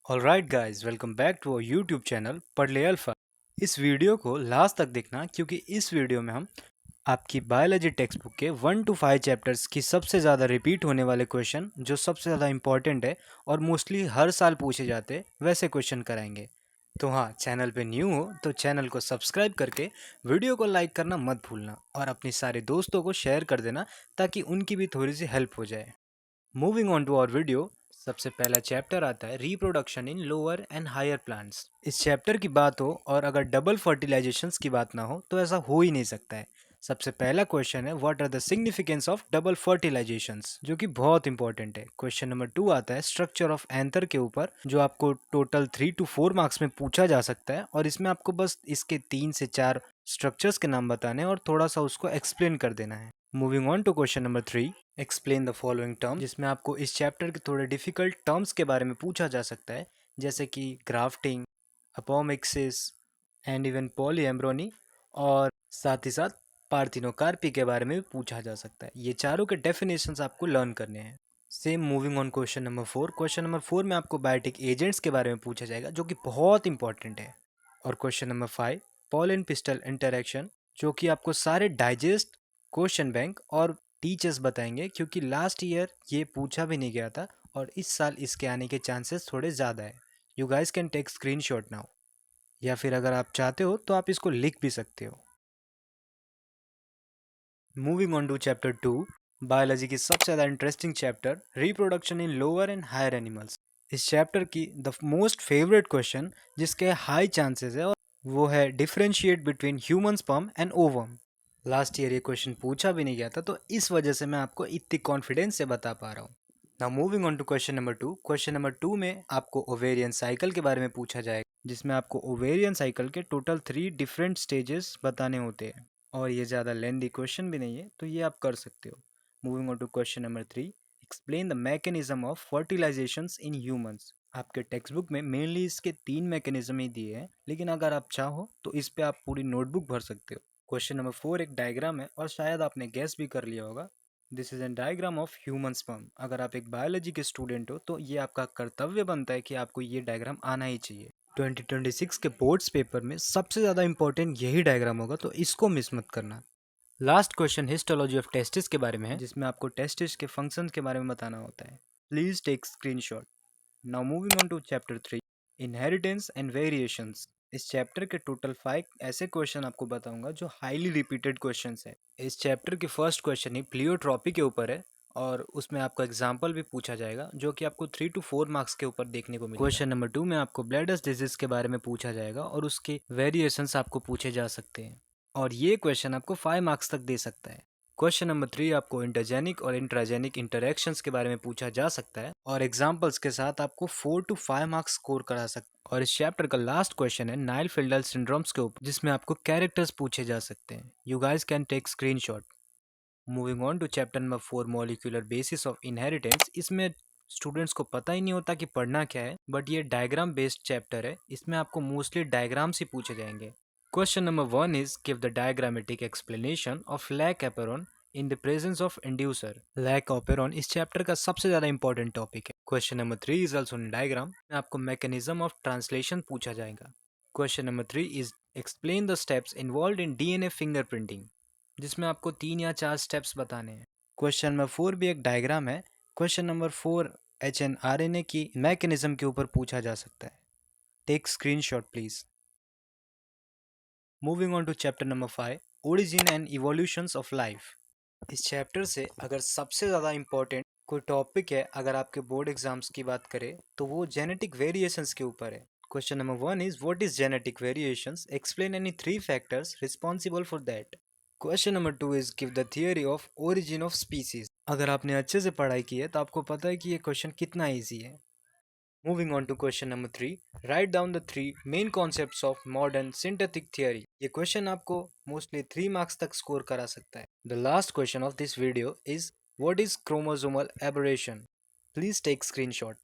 Alright guys, welcome back to our YouTube channel पढ़ ले alpha. इस वीडियो को लास्ट तक देखना क्योंकि इस वीडियो में हम आपकी बायोलॉजी टेक्स्ट बुक के 1 to 5 चैप्टर्स की सबसे ज़्यादा रिपीट होने वाले क्वेश्चन जो सबसे ज़्यादा इंपॉर्टेंट है और मोस्टली हर साल पूछे जाते हैं वैसे क्वेश्चन कराएंगे। तो हाँ, चैनल पे न्यू हो तो चैनल को सब्सक्राइब करके वीडियो को लाइक करना मत भूलना और अपने सारे दोस्तों को शेयर कर देना ताकि उनकी भी थोड़ी सी हेल्प हो जाए। Moving on to our video, सबसे पहला चैप्टर आता है reproduction in lower and higher plants. इस चैप्टर की बात हो और अगर डबल फर्टिलाइजेशंस की बात ना हो तो ऐसा हो ही नहीं सकता है। सबसे पहला क्वेश्चन है what are the significance of double fertilisations, जो कि बहुत इंपॉर्टेंट है। क्वेश्चन नंबर 2 आता है स्ट्रक्चर ऑफ एंथर के ऊपर, जो आपको टोटल 3 to 4 मार्क्स में पूछा जा सकता है और इसमें आपको बस इसके 3 से 4 स्ट्रक्चर्स के नाम बताने और थोड़ा सा उसको एक्सप्लेन कर देना है। Moving on to question number 3, explain the following term, जिसमें आपको इस चैप्टर के थोड़े डिफिकल्ट टर्म्स के बारे में पूछा जा सकता है, जैसे कि ग्राफ्टिंग, अपोमिक्सिस एंड इवन पॉलीएम्ब्रोनी, और साथ ही साथ पार्थिनोकार्पी के बारे में भी पूछा जा सकता है। ये चारों के डेफिनेशंस आपको लर्न करने हैं। Same moving on question number 4, question number 4 में आपको बायोटिक एजेंट्स के बारे में पूछा जाएगा जो कि बहुत इंपॉर्टेंट है। और question number 5, pollen pistol interaction, जो कि आपको सारे डाइजेस्ट, क्वेश्चन बैंक और टीचर्स बताएंगे क्योंकि लास्ट ईयर ये पूछा भी नहीं गया था और इस साल इसके आने के चांसेस थोड़े ज़्यादा है। You guys can take screenshot now, या फिर अगर आप चाहते हो तो आप इसको लिख भी सकते हो। Moving on to chapter 2, biology की सबसे ज़्यादा interesting chapter reproduction in lower and higher animals. इस चैप्टर की द मोस्ट फेवरेट क्वेश्चन जिसके हाई चांसेस है और वो है differentiate between human sperm and ovum. Last year ये क्वेश्चन पूछा भी नहीं गया था तो इस वजह से मैं आपको इतनी कॉन्फिडेंस से बता पा रहा हूँ। Now moving on to question number 2, question number 2 में आपको ओवेरियन साइकिल के बारे में पूछा जाएगा, जिसमें आपको ओवेरियन साइकिल के टोटल 3 डिफरेंट स्टेजेस बताने होते हैं और ये ज़्यादा लेंदी क्वेश्चन भी नहीं है तो ये आप कर सकते हो। Moving on to question number 3, explain the mechanism of fertilisations in humans. आपके टेक्स्ट बुक में मेनली इसके 3 मैकेनिज्म ही दिए हैं, लेकिन अगर आप चाहो तो इस पे आप पूरी नोटबुक भर सकते हो। क्वेश्चन नंबर 4 एक डायग्राम है और शायद आपने गैस भी कर लिया होगा, this is an diagram of human sperm. अगर आप एक बायोलॉजी के स्टूडेंट हो तो ये आपका कर्तव्य बनता है कि आपको ये डायग्राम आना ही चाहिए। 2026 के बोर्ड्स पेपर में सबसे ज़्यादा इंपॉर्टेंट यही डायग्राम होगा तो इसको मिस मत करना। Last question histology of testis के बारे में है, जिसमें आपको टेस्टिस के फंक्शंस के बारे में बताना होता है। Please take screenshot. Now moving on to chapter 3, inheritance and variations. इस चैप्टर के टोटल 5 ऐसे क्वेश्चन आपको बताऊंगा जो हाईली रिपीटेड क्वेश्चंस है। इस चैप्टर के फर्स्ट क्वेश्चन ही प्लियोट्रॉपी के ऊपर है और उसमें आपको एग्जाम्पल भी पूछा जाएगा जो कि आपको 3 to 4 मार्क्स के ऊपर देखने को मिलेगा। क्वेश्चन नंबर 2 में आपको ब्लैडर्स डिजीज के बारे में पूछा जाएगा और उसके वेरिएशंस आपको पूछे जा सकते हैं और ये क्वेश्चन आपको 5 मार्क्स तक दे सकता है। क्वेश्चन नंबर 3 आपको इंटरजेनिक और इंट्राजेनिक इंटरेक्शंस के बारे में पूछा जा सकता है और एग्जाम्पल्स के साथ आपको 4 to 5 मार्क्स स्कोर करा सकता है। और इस चैप्टर का लास्ट क्वेश्चन है नाइल फिल्डल सिंड्रोम्स के ऊपर, जिसमें आपको कैरेक्टर्स पूछे जा सकते हैं। You guys can take screenshot. Moving on to chapter number 4, molecular basis of inheritance. इसमें स्टूडेंट्स को पता ही नहीं होता कि पढ़ना क्या है, बट ये डायग्राम बेस्ड चैप्टर है, इसमें आपको मोस्टली डायग्राम्स ही पूछे जाएंगे। Question number 1 is give the diagrammatic explanation of lac operon in the presence of inducer. Lac operon इस चैप्टर का सबसे ज्यादा इंपॉर्टेंट टॉपिक है। Question number 3 is also in diagram, में आपको मैकेनिज्म ऑफ ट्रांसलेशन पूछा जाएगा। Question number 3 is explain the steps involve in DNA fingerprinting, जिसमें आपको 3 या 4 स्टेप्स बताने हैं। क्वेश्चन नंबर 4 भी एक डायग्राम है। क्वेश्चन नंबर 4 HNRNA की मैकेनिज्म के ऊपर पूछा जा सकता है। Take screenshot please. Moving on to chapter number 5, origin and evolutions of life. इस चैप्टर से अगर सबसे ज़्यादा इंपॉर्टेंट कोई टॉपिक है, अगर आपके बोर्ड एग्जाम्स की बात करें तो वो जेनेटिक वेरिएशंस के ऊपर है। Question number 1 is what is genetic variations, explain any 3 factors responsible for that. Question number 2 is give the theory of origin of species. अगर आपने अच्छे से पढ़ाई की है तो आपको पता है कि ये क्वेश्चन कितना ईजी है। Moving on to question number 3, write down the 3 main concepts of modern synthetic theory. ये क्वेश्चन आपको मोस्टली 3 मार्क्स तक स्कोर करा सकता है। The last question of this video is what is chromosomal aberration. Please take screenshot.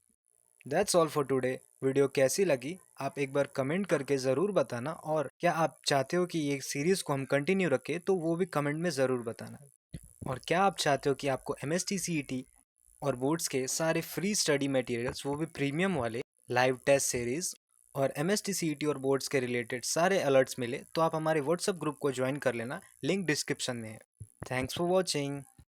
That's all for today. Video कैसी लगी आप एक बार कमेंट करके ज़रूर बताना, और क्या आप चाहते हो कि ये सीरीज़ को हम कंटिन्यू रखें तो वो भी कमेंट में ज़रूर बताना। और क्या आप चाहते हो कि आपको MST CET और बोर्ड्स के सारे फ्री स्टडी मटेरियल्स, वो भी प्रीमियम वाले, लाइव टेस्ट सीरीज और MST CET और बोर्ड्स के रिलेटेड सारे अलर्ट्स मिले तो आप हमारे व्हाट्सएप ग्रुप को ज्वाइन कर लेना, लिंक डिस्क्रिप्शन में है। Thanks for watching.